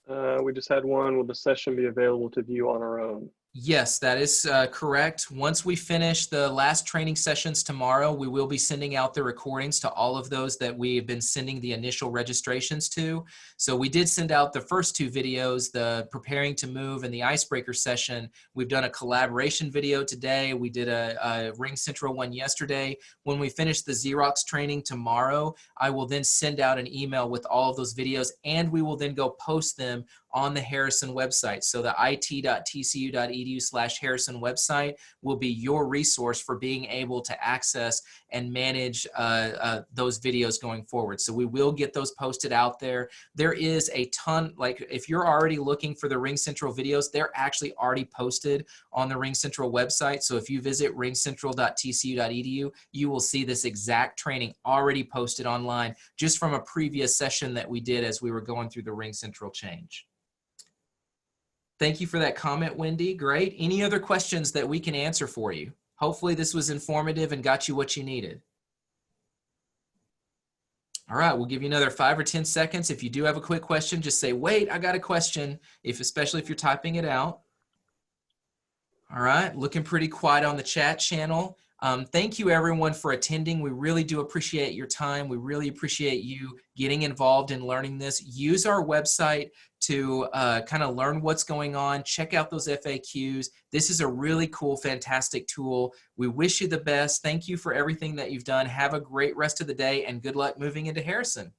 We just had one. Will the session be available to view on our own? Yes, that is correct. Once we finish the last training sessions tomorrow, we will be sending out the recordings to all of those that we have been sending the initial registrations to. So we did send out the first 2 videos, the preparing to move and the icebreaker session. We've done a collaboration video today. We did a RingCentral one yesterday. When we finish the Xerox training tomorrow, I will then send out an email with all of those videos, and we will then go post them on the Harrison website. So the it.tcu.edu/Harrison website will be your resource for being able to access and manage those videos going forward. So we will get those posted out there. There is a ton, like if you're already looking for the RingCentral videos, they're actually already posted on the RingCentral website. So if you visit ringcentral.tcu.edu, you will see this exact training already posted online just from a previous session that we did as we were going through the RingCentral change. Thank you for that comment, Wendy. Great. Any other questions that we can answer for you? Hopefully this was informative and got you what you needed. All right, we'll give you another 5 or 10 seconds. If you do have a quick question, just say, wait, I got a question, especially if you're typing it out. All right, looking pretty quiet on the chat channel. Thank you everyone for attending. We really do appreciate your time. We really appreciate you getting involved in learning this. Use our website to kind of learn what's going on. Check out those FAQs. This is a really cool, fantastic tool. We wish you the best. Thank you for everything that you've done. Have a great rest of the day and good luck moving into Harrison.